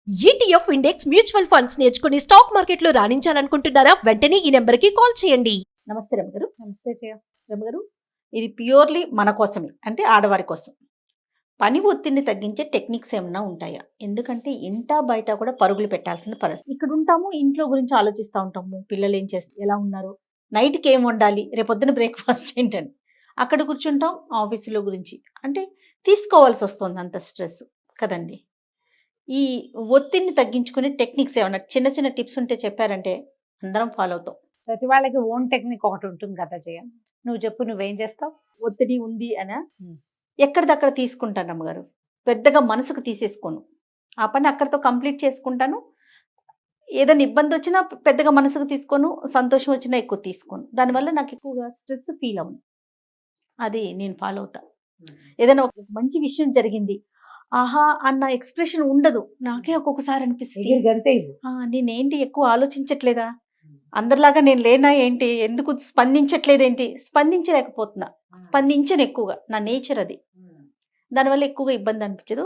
ETF index mutual funds నేర్చుకుని stock మార్కెట్లో రాణించాలనుకుంటున్నారా? వెంటనే ఈ నెంబర్కి కాల్ చేయండి. నమస్తే రమ్య గారు. నమస్తే జయ. రమ్య గారు, ఇది ప్యూర్లీ మన కోసమే, అంటే ఆడవారి కోసం. పని ఒత్తిడిని తగ్గించే టెక్నిక్స్ ఏమన్నా ఉంటాయా? ఎందుకంటే ఇంటా బయట కూడా పరుగులు పెట్టాల్సిన పరిస్థితి. ఇక్కడ ఉంటాము, ఇంట్లో గురించి ఆలోచిస్తూ ఉంటాము. పిల్లలు ఏం చేస్తారు, ఎలా ఉన్నారు, నైట్కి ఏం వండాలి, రేపొద్దున బ్రేక్ఫాస్ట్ ఏంటని. అక్కడ కూర్చుంటాం, ఆఫీసులో గురించి అంటే తీసుకోవాల్సి వస్తుంది అంత స్ట్రెస్ కదండి. ఈ ఒత్తిడిని తగ్గించుకునే టెక్నిక్స్ ఏమన్నా చిన్న చిన్న టిప్స్ ఉంటే చెప్పారంటే అందరం ఫాలో అవుతాం. ప్రతి వాళ్ళకి ఓన్ టెక్నిక్ ఒకటి ఉంటుంది కదా జయ. నువ్వు చెప్పు, నువ్వేం చేస్తావు? ఒత్తిడి ఉంది అనా ఎక్కడిదక్కడ తీసుకుంటాను అమ్మగారు. పెద్దగా మనసుకు తీసేసుకోను, ఆ పని అక్కడితో కంప్లీట్ చేసుకుంటాను. ఏదైనా ఇబ్బంది వచ్చినా పెద్దగా మనసుకు తీసుకోను, సంతోషం వచ్చినా ఎక్కువ తీసుకోను. దానివల్ల నాకు ఎక్కువగా స్ట్రెస్ ఫీల్ అవును. అది నేను ఫాలో అవుతా. ఏదైనా ఒక మంచి విషయం జరిగింది, ఆహా అన్న ఎక్స్ప్రెషన్ ఉండదు. నాకే ఒక్కొక్కసారి అనిపిస్తుంది, గంతే ఇవ్వు. నేనేంటి ఎక్కువ ఆలోచించట్లేదా, అందరిలాగా నేను లేనా ఏంటి, ఎందుకు స్పందించట్లేదేంటి, స్పందించలేకపోతున్నా. స్పందించను ఎక్కువగా, నా నేచర్ అది. దానివల్ల ఎక్కువగా ఇబ్బంది అనిపించదు.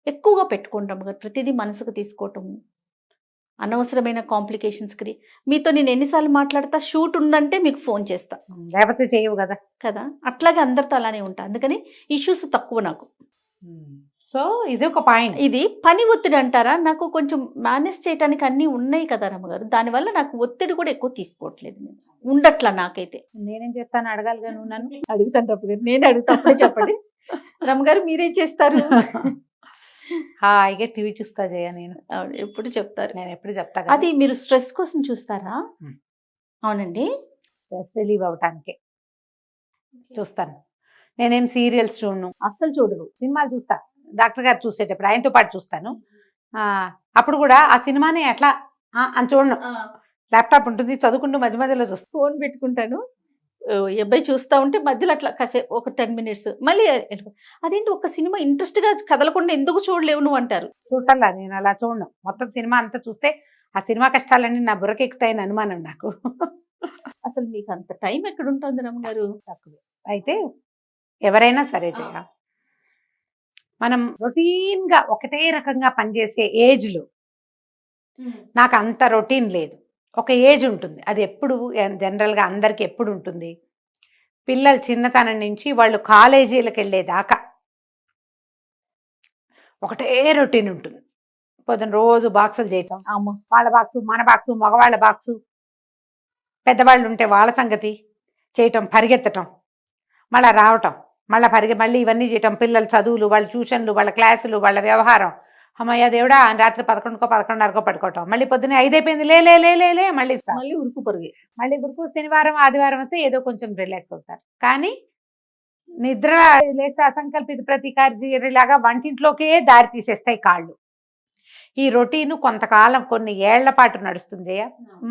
ఎక్కువగా పెట్టుకుంటాం కదా, ప్రతిదీ మనసుకు తీసుకోవటము, అనవసరమైన కాంప్లికేషన్స్కి. మీతో నేను ఎన్నిసార్లు మాట్లాడతా, షూట్ ఉందంటే మీకు ఫోన్ చేస్తా లేకపోతే చేయవు కదా. కదా, అట్లాగే అందరితో అలానే ఉంటా. అందుకని ఇష్యూస్ తక్కువ నాకు. సో ఇది ఒక పాయింట్. ఇది పని ఒత్తిడి అంటారా? నాకు కొంచెం మేనేజ్ చేయడానికి అన్నీ ఉన్నాయి కదా రమ్మగారు, దానివల్ల నాకు ఒత్తిడి కూడా ఎక్కువ తీసుకోవట్లేదు. నేను ఉండట్లా నాకైతే. నేనేం చేస్తాను అడగాలిగా నువ్వు నన్ను. అడుగుతాను రమ్మగారు, నేను అడుగుతా, అప్పుడే చెప్పండి. రమ్మగారు మీరేం చేస్తారు? హాయిగా టీవీ చూస్తా జయ. నేను ఎప్పుడు చెప్తారు, నేను ఎప్పుడు చెప్తా కదా. అది మీరు స్ట్రెస్ కోసం చూస్తారా? అవునండి, స్ట్రెస్ రిలీవ్ అవటానికి చూస్తాను. నేనేం సీరియల్స్ చూడను, అస్సలు చూడరు. సినిమాలు చూస్తా. డాక్టర్ గారు చూసేటప్పుడు ఆయనతో పాటు చూస్తాను. అప్పుడు కూడా ఆ సినిమాని ఎట్లా అని చూడను. ల్యాప్టాప్ ఉంటుంది, చదువుకుంటూ మధ్య మధ్యలో చూస్తాను. ఫోన్ పెట్టుకుంటాను, అబ్బాయి చూస్తూ ఉంటే మధ్యలో అట్లా కాసేపు ఒక 10 minutes మళ్ళీ అదేంటి ఒక సినిమా ఇంట్రెస్ట్గా కదలకుండా ఎందుకు చూడలేవు నువ్వు అంటారు. చూడాలా, నేను అలా చూడను. మొత్తం సినిమా అంతా చూస్తే ఆ సినిమా కష్టాలన్నీ నా బుర్రకెక్కుతాయని అనుమానం నాకు. అసలు మీకు అంత టైం ఎక్కడ ఉంటుంది రమ్మగారు? తక్కువే. అయితే ఎవరైనా సరే జయ, మనం రొటీన్గా ఒకటే రకంగా పనిచేసే ఏజ్లో, నాకు అంత రొటీన్ లేదు. ఒక ఏజ్ ఉంటుంది, అది ఎప్పుడు జనరల్గా అందరికి ఎప్పుడు ఉంటుంది, పిల్లలు చిన్నతనం నుంచి వాళ్ళు కాలేజీలకు వెళ్ళేదాకా ఒకటే రొటీన్ ఉంటుంది. పొద్దున రోజు బాక్సులు చేయటం, వాళ్ళ బాక్సు, మన బాక్సు, మగవాళ్ళ బాక్సు, పెద్దవాళ్ళు ఉంటే వాళ్ళ సంగతి చేయటం, పరిగెత్తటం, మళ్ళీ రావటం, మళ్ళీ ఇవన్నీ చేయటం, పిల్లల చదువులు, వాళ్ళ ట్యూషన్లు, వాళ్ళ క్లాసులు, వాళ్ళ వ్యవహారం. అమ్మయ్య దేవుడా రాత్రి 11కో 11:30కో పడుకోవటం, మళ్ళీ పొద్దున్నే 5 అయిపోయింది, లే మళ్ళీ మళ్ళీ ఉరుకు పరుగు. మళ్ళీ ఉరుకు. శనివారం ఆదివారం వస్తే ఏదో కొంచెం రిలాక్స్ అవుతారు. కానీ నిద్ర లేస్తే అసంకల్పిత ప్రతికార్యలాగా వంటింట్లోకే దారి తీసేస్తాయి కాళ్ళు. ఈ రొటీను కొంతకాలం, కొన్ని ఏళ్ల పాటు నడుస్తుంది.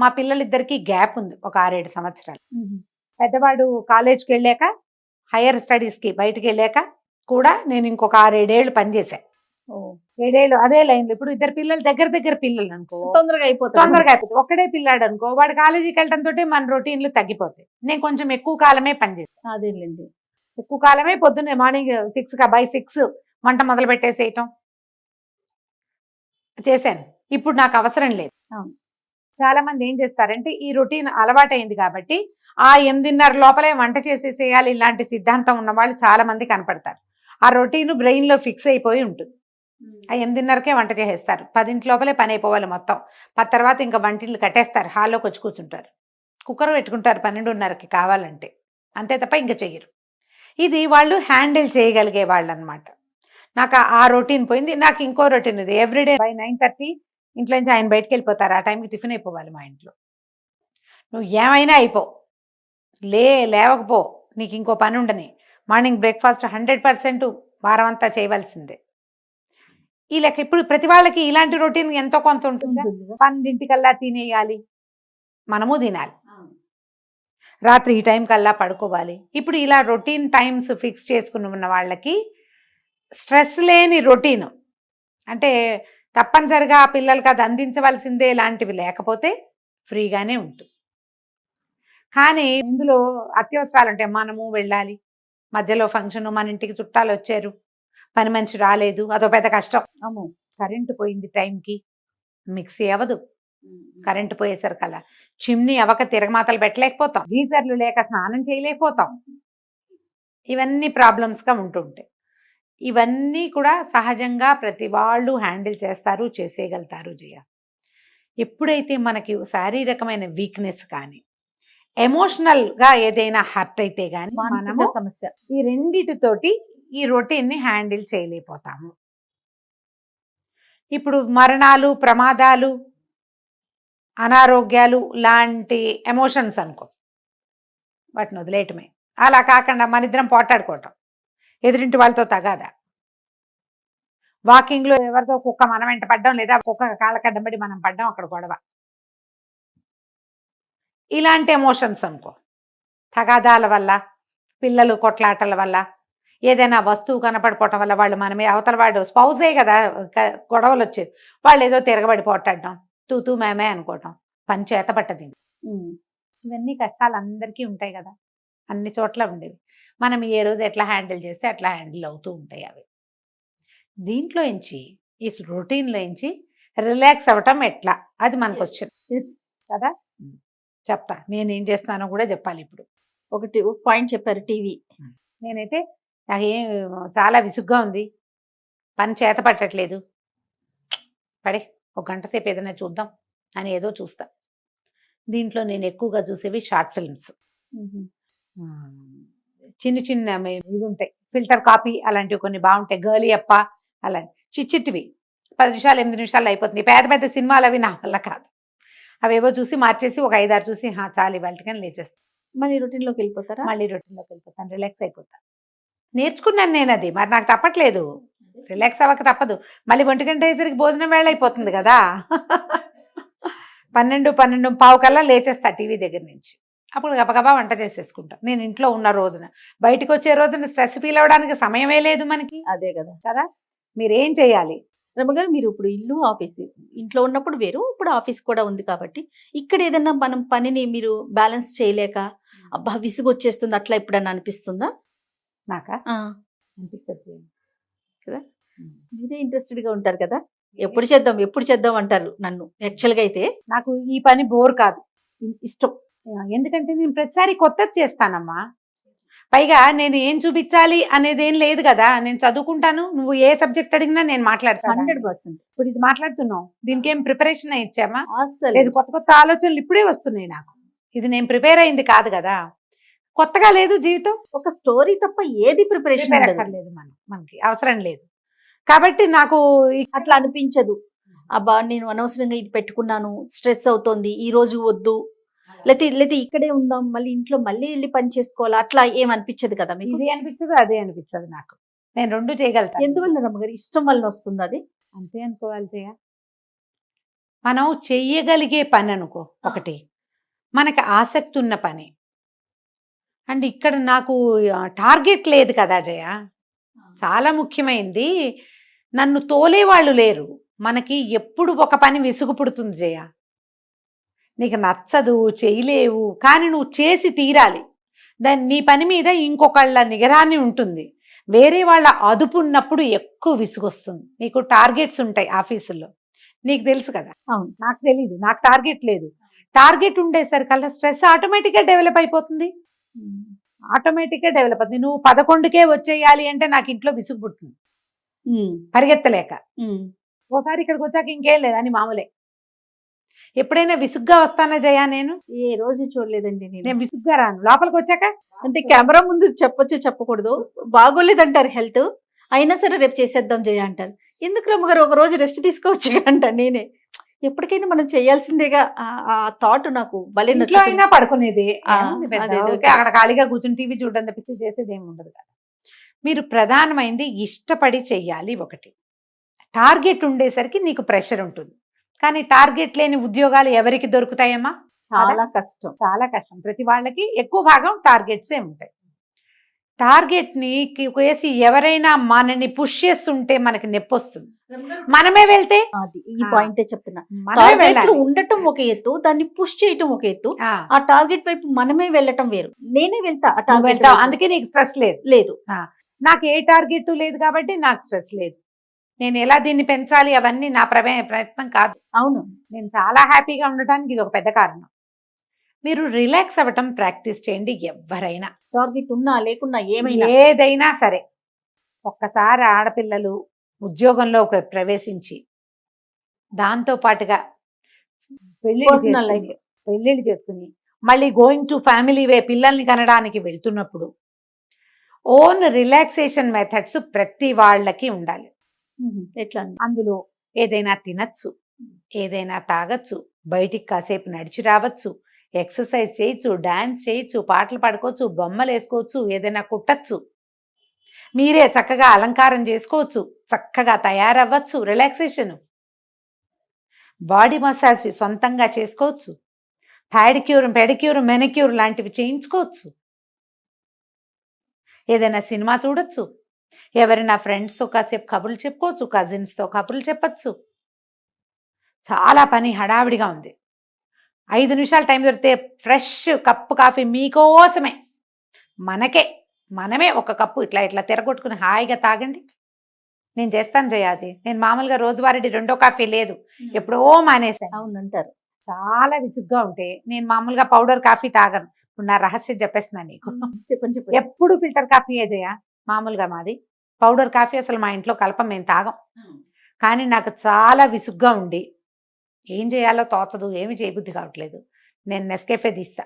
మా పిల్లలిద్దరికీ గ్యాప్ ఉంది, ఒక 6-7 సంవత్సరాలు. పెద్దవాడు కాలేజ్కి వెళ్ళాక, హైయర్ స్టడీస్కి బయటకు వెళ్ళాక కూడా నేను ఇంకొక 6-7 ఏళ్ళు పనిచేశాను. 7 ఏళ్ళు అదే లైన్లో. ఇప్పుడు ఇద్దరు పిల్లలు దగ్గర పిల్లలు అనుకో, తొందరగా అయిపోతుంది. ఒక్కడే పిల్లాడు అనుకో, వాడు కాలేజీకి వెళ్ళడంతో మన రొటీన్లు తగ్గిపోతాయి. నేను కొంచెం ఎక్కువ కాలమే పనిచేస్తాను. అదేలేండి, ఎక్కువ కాలమే. పొద్దున్నే మార్నింగ్ 6 వంట మొదలు పెట్టేసేయటం చేశాను. ఇప్పుడు నాకు అవసరం లేదు. చాలా మంది ఏం చేస్తారంటే, ఈ రొటీన్ అలవాటైంది కాబట్టి ఆ 8:30 లోపలే వంట చేసేసేయాలి, ఇలాంటి సిద్ధాంతం ఉన్న వాళ్ళు చాలా మంది కనపడతారు. ఆ రొటీన్ బ్రెయిన్లో ఫిక్స్ అయిపోయి ఉంటుంది. ఆ 8:30కే వంట చేసేస్తారు, 10 లోపలే పని అయిపోవాలి మొత్తం. 10 తర్వాత ఇంకా వంటిల్లు కట్టేస్తారు, హాల్లోకి వచ్చి కూర్చుంటారు, కుక్కర్ పెట్టుకుంటారు 12:30కి కావాలంటే, అంతే తప్ప ఇంకా చెయ్యరు. ఇది వాళ్ళు హ్యాండిల్ చేయగలిగే వాళ్ళు అనమాట. నాకు ఆ రొటీన్ పోయింది. నాకు ఇంకో రొటీన్ ఉంది. ఎవ్రీడే బై 9:30 ఇంట్లో నుంచి ఆయన బయటకు వెళ్ళిపోతారు. ఆ టైంకి టిఫిన్ అయిపోవాలి మా ఇంట్లో. నువ్వు ఏమైనా అయిపో, లేవకపో, నీకు ఇంకో పని ఉండని. మార్నింగ్ బ్రేక్ఫాస్ట్ 100% వారం అంతా చేయవలసిందే. ఈ లెక్క ఇప్పుడు ప్రతి వాళ్ళకి ఇలాంటి రొటీన్ ఎంతో కొంత ఉంటుంది. 12 తినేయాలి, మనము తినాలి, రాత్రి ఈ టైం కల్లా పడుకోవాలి. ఇప్పుడు ఇలా రొటీన్ టైమ్స్ ఫిక్స్ చేసుకుని ఉన్న వాళ్ళకి స్ట్రెస్ లేని రొటీన్, అంటే తప్పనిసరిగా ఆ పిల్లలకి అది అందించవలసిందే లాంటివి లేకపోతే ఫ్రీగానే ఉంటుంది. కానీ ఇందులో అత్యవసరాలు ఉంటాయి. మనము వెళ్ళాలి, మధ్యలో ఫంక్షన్, మన ఇంటికి చుట్టాలు వచ్చారు, పని మనిషి రాలేదు, అదో పెద్ద కష్టం. కరెంటు పోయింది టైంకి, మిక్సీ అవ్వదు. కరెంటు పోయేసరికల్లా చిమ్నీ అవ్వక తిరగమాతలు పెట్టలేకపోతాం, గీజర్లు లేక స్నానం చేయలేకపోతాం. ఇవన్నీ ప్రాబ్లమ్స్గా ఉంటుంటాయి. ఇవన్నీ కూడా సహజంగా ప్రతి వాళ్ళు హ్యాండిల్ చేస్తారు, చేసేయగలుగుతారు జయ. ఎప్పుడైతే మనకి శారీరకమైన వీక్నెస్ కానీ ఎమోషనల్గా ఏదైనా హర్ట్ అయితే కానీ మనము మానసిక సమస్య. ఈ రెండిటితోటి ఈ రొటీన్ని హ్యాండిల్ చేయలేకపోతాము. ఇప్పుడు మరణాలు, ప్రమాదాలు, అనారోగ్యాలు లాంటి ఎమోషన్స్ అనుకో, వాటిని వదిలేయటమే. అలా కాకుండా మన ఇద్దరం పోటాడుకోవటం, ఎదురింటి వాళ్ళతో తగాదా, వాకింగ్లో ఎవరితో కుక్క మనం వెంట పడ్డం, లేదా కుక్క కాళ్ళ కడ్డంబడి మనం పడ్డం, అక్కడ గొడవ. ఇలాంటి ఎమోషన్స్ అనుకో, తగాదాల వల్ల, పిల్లలు కొట్లాటల వల్ల, ఏదైనా వస్తువు కనపడిపోవటం వల్ల, వాళ్ళు మనమే అవతల వాడు స్పౌజే కదా గొడవలు వచ్చేది, వాళ్ళు ఏదో తిరగబడి పోటాడడం, తూతూ మేమే అనుకోవటం, పని చేత పట్టది. ఇవన్నీ కష్టాలు అందరికీ ఉంటాయి కదా, అన్ని చోట్ల ఉండేవి. మనం ఏ రోజు ఎట్లా హ్యాండిల్ చేస్తే అట్లా హ్యాండిల్ అవుతూ ఉంటాయి అవి. దీంట్లోంచి ఈ రొటీన్లోంచి రిలాక్స్ అవ్వటం ఎట్లా, అది మనకు వచ్చింది కదా. చెప్తా నేనేం చేస్తున్నానో కూడా చెప్పాలి. ఇప్పుడు ఒక పాయింట్ చెప్పారు, టీవీ. నేనైతే నాకేం చాలా విసుగ్గా ఉంది, పని చేత పట్టట్లేదు, పడే ఒక గంట సేపు ఏదైనా చూద్దాం అని ఏదో చూస్తా. దీంట్లో నేను ఎక్కువగా చూసేవి షార్ట్ ఫిల్మ్స్, చిన్న చిన్న ఇవి ఉంటాయి, ఫిల్టర్ కాపీ అలాంటివి కొన్ని బాగుంటాయి, గర్లీ అప్ప అలాంటి చిట్టివి 10 నిమిషాలు 8 నిమిషాలు అయిపోతుంది. పెద్ద పెద్ద సినిమాలు అవి నా వల్ల కాదు. అవేవో చూసి మార్చేసి ఒక 5-6 చూసి చాలు ఇవాళకని లేచేస్తాను. మళ్ళీ రొటీన్లోకి వెళ్ళిపోతారా? మళ్ళీ రొటీన్లోకి వెళ్ళిపోతాను, రిలాక్స్ అయిపోతాను. నేర్చుకున్నాను నేను అది, మరి నాకు తప్పట్లేదు, రిలాక్స్ అవ్వక తప్పదు. మళ్ళీ 1 గంట అయ్యేసరికి భోజనం వేళ అయిపోతుంది కదా. 12-12:15 కల్లా లేచేస్తా టీవీ దగ్గర నుంచి. అప్పుడు గబగబా వంట చేసేసుకుంటాం. నేను ఇంట్లో ఉన్న రోజున, బయటకు వచ్చే రోజున స్ట్రెస్ ఫీల్ అవ్వడానికి సమయమే లేదు మనకి. అదే కదా కదా, మీరేం చేయాలి రమ్మగారు? మీరు ఇప్పుడు ఇల్లు ఆఫీసు, ఇంట్లో ఉన్నప్పుడు వేరు, ఇప్పుడు ఆఫీస్ కూడా ఉంది కాబట్టి, ఇక్కడ ఏదైనా మనం పనిని మీరు బ్యాలెన్స్ చేయలేక అబ్బా విసుగు వచ్చేస్తుంది అట్లా ఎప్పుడన్నా అనిపిస్తుందా? నాకా అనిపిస్తుంది కదా. మీరే ఇంట్రెస్టెడ్ గా ఉంటారు కదా, ఎప్పుడు చేద్దాం అంటారు నన్ను. యాక్చువల్గా అయితే నాకు ఈ పని బోర్ కాదు, ఇష్టం. ఎందుకంటే నేను ప్రతిసారి కొత్తది చేస్తానమ్మా. పైగా నేను ఏం చూపించాలి అనేది ఏం లేదు కదా, నేను చదువుకుంటాను, నువ్వు ఏ సబ్జెక్ట్ అడిగినా నేను మాట్లాడతాను. 100%. ఇప్పుడు ఇది మాట్లాడుతున్నావు, దీనికి ఏం ప్రిపరేషన్ ఇచ్చామా? అసలు లేదు, కొత్త కొత్త ఆలోచనలు ఇప్పుడే వస్తున్నాయి నాకు. ఇది నేను ప్రిపేర్ అయింది కాదు కదా, కొత్తగా లేదు జీవితం. ఒక స్టోరీ తప్ప ఏది ప్రిపరేషన్ లేదు, మనకి అవసరం లేదు. కాబట్టి నాకు అట్లా అనిపించదు, అబ్బా నేను అనవసరంగా ఇది పెట్టుకున్నాను, స్ట్రెస్ అవుతోంది, ఈ రోజు వద్దు, లేకపోతే ఇక్కడే ఉందాం, మళ్ళీ ఇంట్లో మళ్ళీ వెళ్ళి పని చేసుకోవాలి, అట్లా ఏం అనిపించదు కదా మీకు? ఇది అనిపించదు, అదే అనిపించదు నాకు. నేను రెండు చేయగలుగుతాను. ఎందువల్ల రమ్మగారు? ఇష్టం వల్ల వస్తుంది అది. అంతే అనుకోవాలి జయ. మనం చెయ్యగలిగే పని అనుకో ఒకటి, మనకి ఆసక్తి ఉన్న పని. అండ్ ఇక్కడ నాకు టార్గెట్ లేదు కదా జయ, చాలా ముఖ్యమైనది. నన్ను తోలేవాళ్ళు లేరు. మనకి ఎప్పుడు ఒక పని విసుగు పుడుతుంది జయ, నీకు నచ్చదు, చేయలేవు, కానీ నువ్వు చేసి తీరాలి. నీ పని మీద ఇంకొకళ్ళ నిగరాన్ని ఉంటుంది, వేరే వాళ్ళ అదుపు ఉన్నప్పుడు ఎక్కువ విసుగొస్తుంది. నీకు టార్గెట్స్ ఉంటాయి ఆఫీసుల్లో, నీకు తెలుసు కదా. అవును, నాకు తెలీదు, నాకు టార్గెట్ లేదు. టార్గెట్ ఉండేసరికల్లా స్ట్రెస్ ఆటోమేటిక్గా డెవలప్ అయిపోతుంది. ఆటోమేటిక్గా డెవలప్ అవుతుంది. నువ్వు 11కే వచ్చేయాలి అంటే నాకు ఇంట్లో విసుగు పుడుతుంది, పరిగెత్తలేక. ఓసారి ఇక్కడికి వచ్చాక ఇంకేం లేదు అని మామూలే. ఎప్పుడైనా విసుగ్గా వస్తానా జయ? నేను ఏ రోజు చూడలేదండి. నేను విసుగ్గా రాను. లోపలికి వచ్చాక అంటే కెమెరా ముందు చెప్పొచ్చు చెప్పకూడదు, బాగోలేదంటారు హెల్త్, అయినా సరే రేపు చేసేద్దాం జయ అంటారు. ఎందుకు రమ్మగారు ఒక రోజు రెస్ట్ తీసుకోవచ్చు అంటారు. నేనే ఎప్పటికైనా మనం చేయాల్సిందేగా, ఆ థాట్ నాకు భలే ఇంట్లో అయినా పడుకునేది. అదే అక్కడ ఖాళీగా కూర్చుని టీవీ చూడడం తప్పిస్తే చేసేది ఏమి ఉండదు కదా. మీరు ప్రధానమైంది ఇష్టపడి చెయ్యాలి. ఒకటి టార్గెట్ ఉండేసరికి నీకు ప్రెషర్ ఉంటుంది, కానీ టార్గెట్ లేని ఉద్యోగాలు ఎవరికి దొరుకుతాయమ్మా? చాలా కష్టం, చాలా కష్టం. ప్రతి వాళ్ళకి ఎక్కువ భాగం టార్గెట్సే ఉంటాయి. టార్గెట్స్ ని వేసి ఎవరైనా మనని పుష్ చేస్తుంటే మనకి నొప్పి వస్తుంది. మనమే వెళ్తే అది ఈ పాయింటే చెప్తున్నా. మనమే వెళ్ళాలి. ఉండటం ఒక ఎత్తు, దాన్ని పుష్ చేయటం ఒక ఎత్తు, ఆ టార్గెట్ వైపు మనమే వెళ్ళటం వేరు. నేనే వెళ్తా ఆ టార్గెట్, అందుకే నీకు స్ట్రెస్ లేదు. లేదు నాకు ఏ టార్గెట్ లేదు కాబట్టి నాకు స్ట్రెస్ లేదు. నేను ఎలా దీన్ని పెంచాలి అవన్నీ నా ప్రయత్నం కాదు. అవును. నేను చాలా హ్యాపీగా ఉండటానికి ఇది ఒక పెద్ద కారణం. మీరు రిలాక్స్ అవ్వటం ప్రాక్టీస్ చేయండి. ఎవరైనా టార్గెట్ ఉన్నా లేకున్నా ఏమైనా. ఏదైనా సరే ఒక్కసారి ఆడపిల్లలు ఉద్యోగంలో ప్రవేశించి దాంతో పాటుగా పర్సనల్ లైఫ్ పెళ్ళిళ్ళు చేసుకుని మళ్ళీ గోయింగ్ టు ఫ్యామిలీ వే పిల్లల్ని కనడానికి వెళ్తున్నప్పుడు ఓన్ రిలాక్సేషన్ మెథడ్స్ ప్రతి వాళ్ళకి ఉండాలి. ఎట్లా అండి? అందులో ఏదైనా తినచ్చు, ఏదైనా తాగొచ్చు, బయటికి కాసేపు నడిచి రావచ్చు, ఎక్సర్సైజ్ చేయొచ్చు, డాన్స్ చేయొచ్చు, పాటలు పాడుకోవచ్చు, బొమ్మలు వేసుకోవచ్చు, ఏదైనా కుట్టచ్చు, మీరే చక్కగా అలంకారం చేసుకోవచ్చు, చక్కగా తయారవ్వచ్చు, రిలాక్సేషన్, బాడీ మసాజ్ సొంతంగా చేసుకోవచ్చు, ప్యాడిక్యూర్ పెడిక్యూర్ మెనిక్యూర్ లాంటివి చేయించుకోవచ్చు, ఏదైనా సినిమా చూడొచ్చు, ఎవరైనా ఫ్రెండ్స్తో కాసేపు కబుర్లు చెప్పుకోవచ్చు, కజిన్స్తో కబుర్లు చెప్పచ్చు. చాలా పని హడావిడిగా ఉంది. 5 నిమిషాలు టైం దొరికితే ఫ్రెష్ కప్పు కాఫీ మీకోసమే మనమే ఒక కప్పు ఇట్లా ఇట్లా తిరగొట్టుకుని హాయిగా తాగండి. నేను చేస్తాను జయాది. నేను మామూలుగా రోజువారీ 2వ కాఫీ లేదు, ఎప్పుడో మానేశాను. అవునంటారు. చాలా విసుగ్గా ఉంటే నేను మామూలుగా పౌడర్ కాఫీ తాగను. ఇప్పుడు నా రహస్యం చెప్పేస్తున్నాను నీకు. చెప్పండి. ఎప్పుడు ఫిల్టర్ కాఫీయే జయ. మామూలుగా మాది పౌడర్ కాఫీ అసలు మా ఇంట్లో కలపం, మేము తాగం. కానీ నాకు చాలా విసుగ్గా ఉండి ఏం చేయాలో తోచదు, ఏమి చేయబుద్ధి కావట్లేదు, నేను నెస్కేఫే తీస్తా.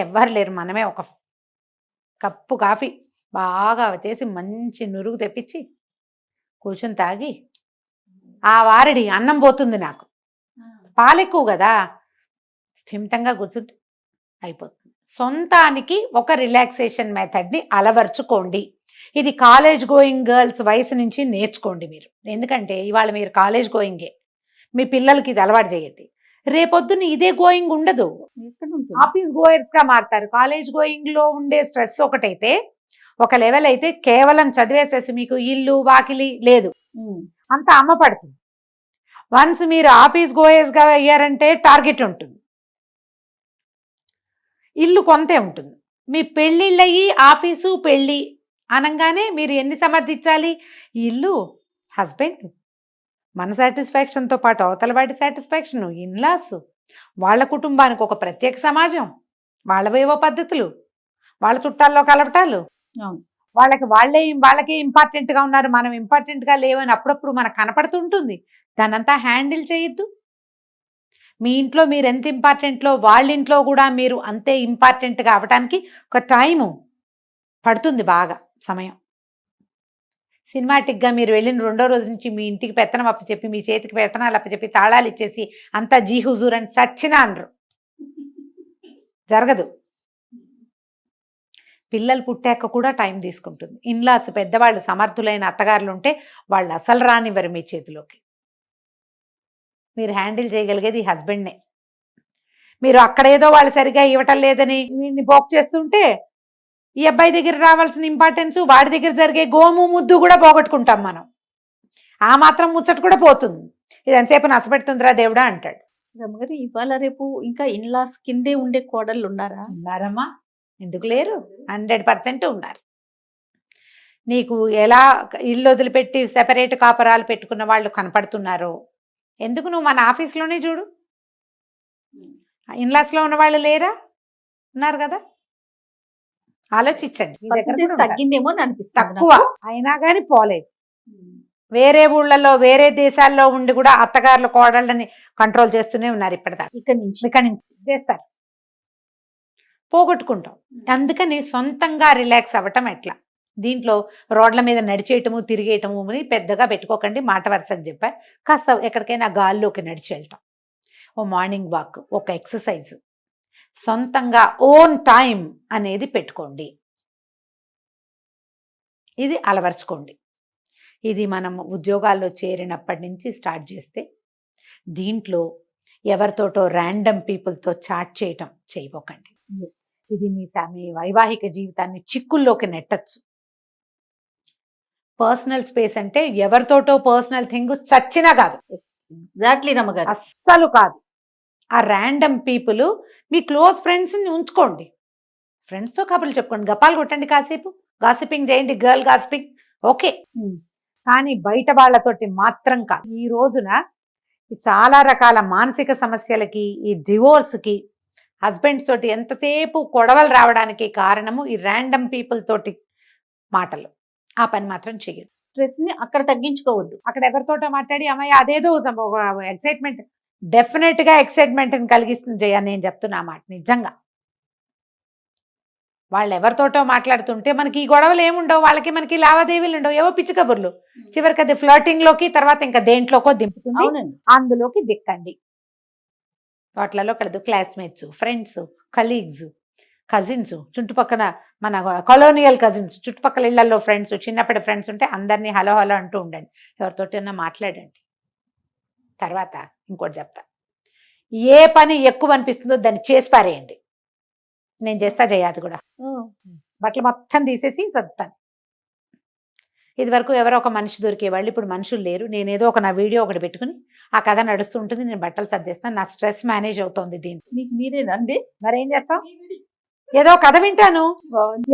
ఎవ్వరు లేరు, మనమే ఒక కప్పు కాఫీ బాగా చేసి మంచి నురుగు తెప్పించి కూర్చొని తాగి ఆ వారడి అన్నం పోతుంది. నాకు పాలు ఎక్కువ కదా, స్థిమితంగా కూర్చుంటే అయిపోతుంది. సొంతానికి ఒక రిలాక్సేషన్ మెథడ్ని అలవర్చుకోండి. ఇది కాలేజ్ గోయింగ్ గర్ల్స్ వయసు నుంచి నేర్చుకోండి మీరు. ఎందుకంటే ఇవాళ మీరు కాలేజ్ గోయింగే, మీ పిల్లలకి ఇది అలవాటు చేయండి. రేపొద్దున ఇదే గోయింగ్ ఉండదు, ఆఫీస్ గోయర్స్ గా మారుతారు. కాలేజ్ గోయింగ్ లో ఉండే స్ట్రెస్ ఒకటైతే, ఒక లెవెల్ అయితే కేవలం చదివే స్ట్రెస్, మీకు ఇల్లు వాకిలి లేదు, అంత అమ్మ పడుతుంది. వన్స్ మీరు ఆఫీస్ గోయర్స్ గా అయ్యారంటే టార్గెట్ ఉంటుంది, ఇల్లు కొంతే ఉంటుంది. మీ పెళ్ళిళ్ళయి ఆఫీసు పెళ్ళి అనగానే మీరు ఎన్ని సమర్థించాలి? ఇల్లు, హస్బెండ్, మన సాటిస్ఫాక్షన్తో పాటు అవతల వాడి సాటిస్ఫాక్షన్, ఇన్లాస్, వాళ్ళ కుటుంబానికి ఒక ప్రత్యేక సమాజం, వాళ్ళవేవో పద్ధతులు, వాళ్ళ చుట్టాల్లో కలపటాలు, వాళ్ళకే ఇంపార్టెంట్గా ఉన్నారు, మనం ఇంపార్టెంట్గా లేవని అప్పుడప్పుడు మనకు కనపడుతుంటుంది. దానంతా హ్యాండిల్ చేయొద్దు. మీ ఇంట్లో మీరు ఎంత ఇంపార్టెంట్లో వాళ్ళ ఇంట్లో కూడా మీరు అంతే ఇంపార్టెంట్గా అవ్వటానికి ఒక టైము పడుతుంది, బాగా సమయం. సినిమాటిక్గా మీరు వెళ్ళిన 2వ రోజు నుంచి మీ ఇంటికి పెత్తనం అప్పచెప్పి, మీ చేతికి పెత్తనాలు అప్పచెప్పి, తాళాలు ఇచ్చేసి అంతా జీ హుజూర్ అని చచ్చినా అనరు, జరగదు. పిల్లలు పుట్టాక కూడా టైం తీసుకుంటుంది. ఇన్లాస్ పెద్దవాళ్ళు సమర్థులైన అత్తగారులు ఉంటే వాళ్ళు అసలు రానివ్వరు మీ చేతిలోకి. మీరు హ్యాండిల్ చేయగలిగేది హస్బెండ్నే. మీరు అక్కడేదో వాళ్ళు సరిగా ఇవ్వటం లేదని వీడిని పోక్ చేస్తుంటే ఈ అబ్బాయి దగ్గర రావాల్సిన ఇంపార్టెన్స్, వాడి దగ్గర జరిగే గోము ముద్దు కూడా పోగొట్టుకుంటాం మనం. ఆ మాత్రం ముచ్చట కూడా పోతుంది. ఇది ఎంతసేపు నచ్చబెడుతుందిరా దేవుడా అంటాడు. రమ్మగారు, ఇవాళ రేపు ఇంకా ఇన్లాస్ కిందే ఉండే కోడళ్ళు ఉన్నారమ్మా, ఎందుకు లేరు? 100% ఉన్నారు. నీకు ఎలా ఇల్లు వదిలిపెట్టి సెపరేట్ కాపరాలు పెట్టుకున్న వాళ్ళు కనపడుతున్నారో, ఎందుకు నువ్వు మన ఆఫీస్లోనే చూడు, ఇన్లాస్లో ఉన్న వాళ్ళు లేరా? ఉన్నారు కదా. ఆలోచించండి. తగ్గిందేమో అని అనిపిస్తుంది. తక్కువ అయినా కానీ పోలేదు. వేరే ఊళ్ళలో వేరే దేశాల్లో ఉండి కూడా అత్తగారుల కోడళ్ళని కంట్రోల్ చేస్తూనే ఉన్నారు ఇప్పటిదాకా. ఇక్కడి నుంచి చేస్తారు, పోగొట్టుకుంటాం. అందుకని సొంతంగా రిలాక్స్ అవ్వటం ఎట్లా? దీంట్లో రోడ్ల మీద నడిచేయటము తిరిగేయటము అని పెద్దగా పెట్టుకోకండి. మాట వరుసకు చెప్పా, కాస్త ఎక్కడికైనా గాల్లోకి నడిచి వెళ్ళటం, ఓ మార్నింగ్ వాక్, ఒక ఎక్సర్సైజ్, సొంతంగా ఓన్ టైం అనేది పెట్టుకోండి. ఇది అలవర్చుకోండి. ఇది మనం ఉద్యోగాల్లో చేరినప్పటి నుంచి స్టార్ట్ చేస్తే, దీంట్లో ఎవరితోటో ర్యాండమ్ పీపుల్తో చాట్ చేయటం చేయబోకండి. ఇది మీ వైవాహిక జీవితాన్ని చిక్కుల్లోకి నెట్టచ్చు. పర్సనల్ స్పేస్ అంటే ఎవరితోటో పర్సనల్ థింగ్ చచ్చినా కాదు. ఎగ్జాక్ట్లీ రమ్మగారు, అస్సలు కాదు. ఆ ర్యాండమ్ పీపుల్ మీ క్లోజ్ ఫ్రెండ్స్ని ఉంచుకోండి. ఫ్రెండ్స్తో కబుర్లు చెప్పుకోండి, గపాలు కొట్టండి, కాసేపు గాసిపింగ్ చేయండి, గర్ల్ గాసిపింగ్, ఓకే. కానీ బయట వాళ్ళతోటి మాత్రం కాదు. ఈ రోజున ఈ చాలా రకాల మానసిక సమస్యలకి, ఈ డివోర్స్కి, హస్బెండ్స్ తోటి ఎంతసేపు గొడవలు రావడానికి కారణము ఈ ర్యాండమ్ పీపుల్ తోటి మాటలు. ఆ పని మాత్రం చెయ్యదు. స్ట్రెస్ ని అక్కడ తగ్గించుకోవద్దు. అక్కడ ఎవరితోటో మాట్లాడి అమ్మాయి అదేదో ఎక్సైట్మెంట్, డెఫినెట్ గా ఎక్సైట్మెంట్ కలిగిస్తుంది జయ. నేను చెప్తున్నా మాట నిజంగా. వాళ్ళు ఎవరితోటో మాట్లాడుతుంటే మనకి ఈ గొడవలు ఏముండవు, వాళ్ళకి మనకి లావాదేవీలు ఉండవు, ఏవో పిచ్చి కబుర్లు. చివరికి అది ఫ్లర్టింగ్ లోకి, తర్వాత ఇంకా దేంట్లోకో దింపుతుంది. అవునండి. అందులోకి దిక్కండి. వాటిలలో కలదు క్లాస్మేట్స్, ఫ్రెండ్స్, కలీగ్స్, కజిన్స్, చుట్టుపక్కల మన కొలోనియల్ కజిన్స్, చుట్టుపక్కల ఇళ్లలో ఫ్రెండ్స్, చిన్నప్పటి ఫ్రెండ్స్ ఉంటే అందరినీ హలో హలో అంటూ ఉండండి. ఎవరితోటైనా మాట్లాడండి. తర్వాత ఇంకోటి చెప్తా, ఏ పని ఎక్కువ అనిపిస్తుందో దాన్ని చేసి పారేయండి. నేను చేస్తా జయాది కూడా. బట్టలు మొత్తం తీసేసి సర్దుతాను. ఇది వరకు ఎవరో ఒక మనిషి దొరికేవాళ్ళు, ఇప్పుడు మనుషులు లేరు. నేను ఏదో ఒక నా వీడియో ఒకటి పెట్టుకుని ఆ కథ నడుస్తూ ఉంటుంది, నేను బట్టలు సర్దేస్తాను. నా స్ట్రెస్ మేనేజ్ అవుతుంది దీన్ని. మీకు మీరేనండి. మరేం చేస్తాం? ఏదో కథ వింటాను.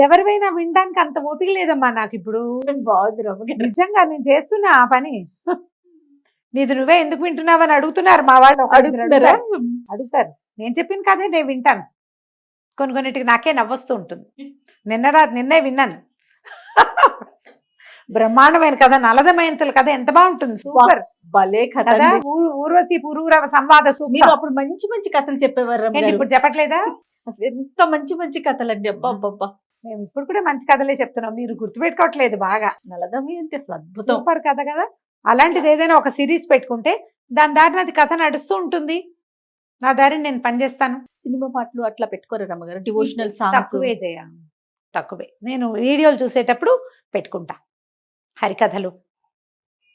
ఎవరివైనా వినడానికి అంత ఓపిక లేదమ్మా నాకు ఇప్పుడు. బాగుంది రమ్మగారు. నిజంగా నేను చేస్తున్నా ఆ పని. నీది నువ్వే ఎందుకు వింటున్నావని అడుగుతున్నారు మా వాళ్ళు. అడుగుతున్నారా? అడుగుతారు. నేను చెప్పిన కథే నేను వింటాను. కొన్నిటికి నాకే నవ్వొస్తూ ఉంటుంది. నిన్నే విన్నాను. బ్రహ్మాండమైన కథ, నలదమయంతుల కథ ఎంత బాగుంటుంది. సూపర్. భలే కథ కదా. అండి. ఊర్వశి పురూరవ సంవాద మీరు సూపర్. అప్పుడు మంచి మంచి కథలు చెప్పేవారు ఏంటి రమ్మగారు. ఇప్పుడు చెప్పట్లేదా? అసలు ఎంత మంచి మంచి కథలండి. అబ్బా అబ్బా. మేము ఇప్పుడు కూడా మంచి కథలే చెప్తున్నాం, మీరు గుర్తుపెట్టుకోవట్లేదు బాగా. నలదమి అంటే అసలు అద్భుతం. సూపర్ కథ కదా. అలాంటిది ఏదైనా ఒక సిరీస్ పెట్టుకుంటే దాని దారిని అది కథ నడుస్తూ ఉంటుంది. నా దారిని నేను పనిచేస్తాను. సినిమా పాటలు అట్లా పెట్టుకోరు రమ్మగారు. డివోషనల్ సాంగ్స్ తక్కువే జయ, తక్కువే. నేను వీడియోలు చూసేటప్పుడు పెట్టుకుంటా హరికథలు.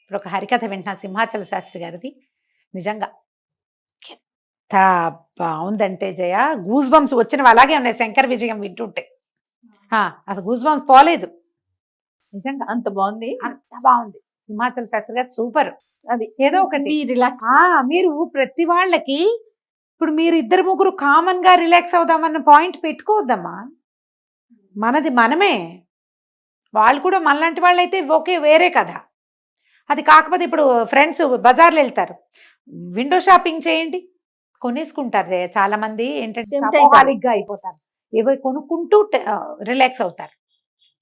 ఇప్పుడు ఒక హరికథ వింటున్నా సింహాచల శాస్త్రి గారిది. నిజంగా ఎంత బాగుందంటే జయ, గూస్ బంప్స్ వచ్చినవి అలాగే ఉన్నాయి. శంకర్ విజయం వింటుంటే అసలు గూస్ బంప్స్ పోలేదు. నిజంగా అంత బాగుంది. అంత బాగుంది. హిమాచల్ శాస్త్రి గారు సూపర్. అది ఏదో ఒకటి రిలాక్స్. మీరు ప్రతి వాళ్ళకి ఇప్పుడు మీరు ఇద్దరు ముగ్గురు కామన్ గా రిలాక్స్ అవుదామన్న పాయింట్ పెట్టుకోవద్దమ్మా. మనది మనమే. వాళ్ళు కూడా మనలాంటి వాళ్ళు అయితే ఓకే, వేరే కదా. అది కాకపోతే ఇప్పుడు ఫ్రెండ్స్ బజార్లో వెళ్తారు, విండో షాపింగ్ చేయండి, కొనేసుకుంటారు. చాలా మంది ఏంటంటే alcoholic గా అయిపోతారు. ఏవో కొనుక్కుంటూ రిలాక్స్ అవుతారు.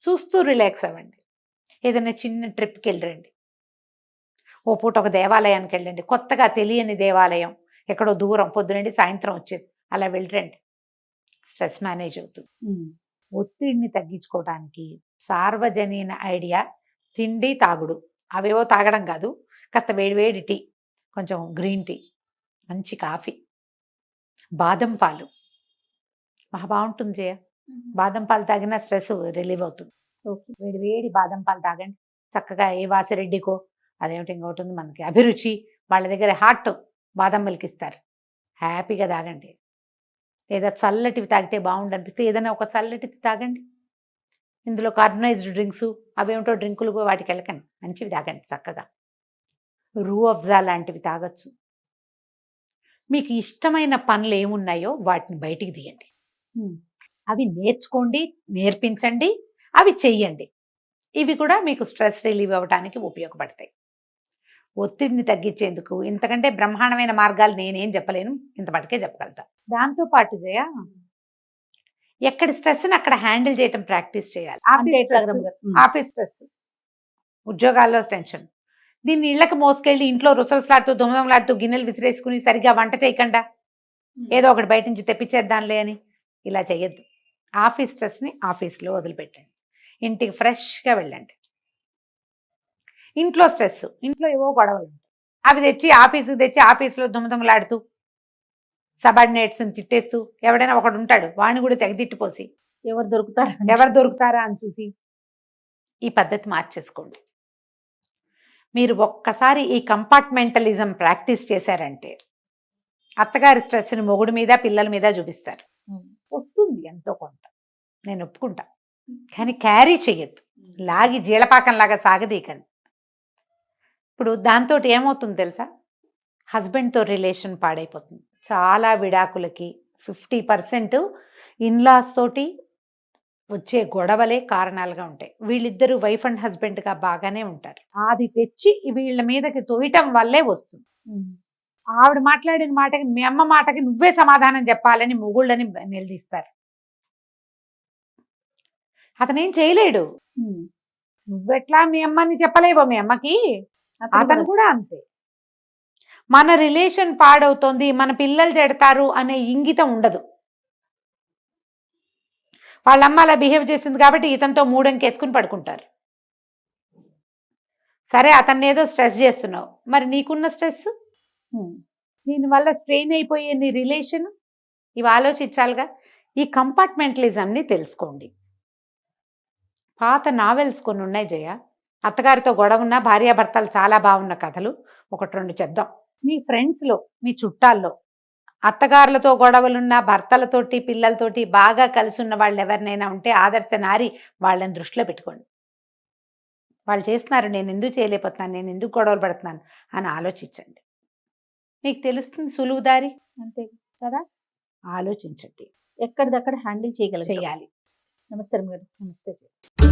చూస్తూ రిలాక్స్ అవ్వండి. ఏదైనా చిన్న ట్రిప్కి వెళ్ళరండి. ఓ పూట ఒక దేవాలయానికి వెళ్ళండి, కొత్తగా తెలియని దేవాలయం, ఎక్కడో దూరం, పొద్దునండి సాయంత్రం వచ్చేది, అలా వెళ్ళరండి. స్ట్రెస్ మేనేజ్ అవుతుంది. ఒత్తిడిని తగ్గించుకోవడానికి సార్వజనీన ఐడియా తిండి తాగుడు. అవేవో తాగడం కాదు, కాస్త వేడివేడి టీ, కొంచెం గ్రీన్ టీ, మంచి కాఫీ, బాదం పాలు మహా బాగుంటుంది జయ. బాదం పాలు తాగినా స్ట్రెస్ రిలీవ్ అవుతుంది. వేడి వేడి బాదం పాలు తాగండి చక్కగా. ఏ వాసిరెడ్డికో అదేమిటి ఇంకోటి ఉంది మనకి అభిరుచి, వాళ్ళ దగ్గర హాట్ బాదం మిల్క్ ఇస్తారు, హ్యాపీగా తాగండి. లేదా చల్లటివి తాగితే బాగుండు అనిపిస్తే ఏదైనా ఒక చల్లటివి తాగండి. ఇందులో కార్బనైజ్డ్ డ్రింక్స్ అవేమిటో డ్రింకులు వాటికి వెళ్ళకండి, మంచివి తాగండి చక్కగా. రూ అఫ్జా లాంటివి తాగొచ్చు. మీకు ఇష్టమైన పనులు ఏమున్నాయో వాటిని బయటికి తీయండి. అవి నేర్చుకోండి, నేర్పించండి, అవి చెయ్యండి. ఇవి కూడా మీకు స్ట్రెస్ రిలీవ్ అవ్వడానికి ఉపయోగపడతాయి. ఒత్తిడిని తగ్గించేందుకు ఇంతకంటే బ్రహ్మాండమైన మార్గాలు నేనేం చెప్పలేను, ఇంతమటుకే చెప్పగలుగుతా. దాంతోపాటు జయ, ఎక్కడ స్ట్రెస్ని అక్కడ హ్యాండిల్ చేయటం ప్రాక్టీస్ చేయాలి. ఆఫీస్ స్ట్రెస్, ఉద్యోగాల్లో టెన్షన్, దీన్ని ఇళ్ళకి మోసుకెళ్ళి ఇంట్లో రుసరుసలాడుతూ దుమదమలాడుతూ గిన్నెలు విసిరేసుకుని సరిగ్గా వంట చేయకుండా ఏదో ఒకటి బయట నుంచి తెప్పించేద్దాంలే అని ఇలా చేయొద్దు. ఆఫీస్ స్ట్రెస్ని ఆఫీస్లో వదిలిపెట్టండి, ఇంటికి ఫ్రెష్గా వెళ్ళండి. ఇంట్లో స్ట్రెస్, ఇంట్లో ఏవో గొడవలు ఉంటాయి, అవి తెచ్చి ఆఫీస్కి తెచ్చి ఆఫీస్లో దుమదమలాడుతూ సబార్డినేట్స్ని తిట్టేస్తూ, ఎవడైనా ఒకడు ఉంటాడు వాడిని కూడా తెగదిట్టిపోసి ఎవరు దొరుకుతారా అని చూసి, ఈ పద్ధతి మార్చేసుకోండి. మీరు ఒక్కసారి ఈ కంపార్ట్మెంటలిజం ప్రాక్టీస్ చేశారంటే అత్తగారి స్ట్రెస్ని మొగుడు మీద పిల్లల మీద చూపిస్తారు. వస్తుంది ఎంతో కొంత, నేను ఒప్పుకుంటా, కానీ క్యారీ చెయ్యొద్దు, లాగి జీలపాకంలాగా సాగదీకండి. ఇప్పుడు దాంతో ఏమవుతుంది తెలుసా, హస్బెండ్తో రిలేషన్ పాడైపోతుంది. చాలా విడాకులకి 50% ఇన్లాస్ తోటి వచ్చే గొడవలే కారణాలుగా ఉంటాయి. వీళ్ళిద్దరూ వైఫ్ అండ్ హస్బెండ్ గా బాగానే ఉంటారు. అది తెచ్చి వీళ్ళ మీదకి తోయటం వల్లే వస్తుంది. ఆవిడ మాట్లాడిన మాటకి మీ అమ్మ మాటకి నువ్వే సమాధానం చెప్పాలని మొగుళ్ళని నిలదీస్తారు. అతనేం చేయలేడు. నువ్వెట్లా మీ అమ్మని చెప్పలేవో మీ అమ్మకి, అతను కూడా అంతే. మన రిలేషన్ పాడవుతోంది, మన పిల్లలు చెడతారు అనే ఇంగితం ఉండదు. వాళ్ళ అమ్మ అలా బిహేవ్ చేసింది కాబట్టి ఇతనితో మూడంకేసుకుని పడుకుంటారు. సరే, అతన్ని ఏదో స్ట్రెస్ చేస్తున్నావు, మరి నీకున్న స్ట్రెస్, దీనివల్ల స్ట్రెయిన్ అయిపోయే నీ రిలేషన్, ఇవి ఆలోచించాలిగా. ఈ కంపార్ట్మెంటలిజంని తెలుసుకోండి. పాత నావెల్స్ కొన్ని ఉన్నాయి జయ. అత్తగారితో గొడవ ఉన్న భార్యాభర్తలు చాలా బాగున్న కథలు 1-2 చెప్దాం. మీ ఫ్రెండ్స్లో, మీ చుట్టాల్లో అత్తగారులతో గొడవలున్న, భర్తలతోటి పిల్లలతోటి బాగా కలిసి ఉన్న వాళ్ళు ఎవరినైనా ఉంటే ఆదర్శ నారి వాళ్ళని దృష్టిలో పెట్టుకోండి. వాళ్ళు చేస్తున్నారు, నేను ఎందుకు చేయలేకపోతున్నాను, నేను ఎందుకు గొడవలు పడుతున్నాను అని ఆలోచించండి. మీకు తెలుస్తుంది సులువు దారి. అంతే కదా, ఆలోచించండి, ఎక్కడిదక్కడ హ్యాండిల్ చేయగలగాలి. చేయాలి. నమస్తే గారు. నమస్తే.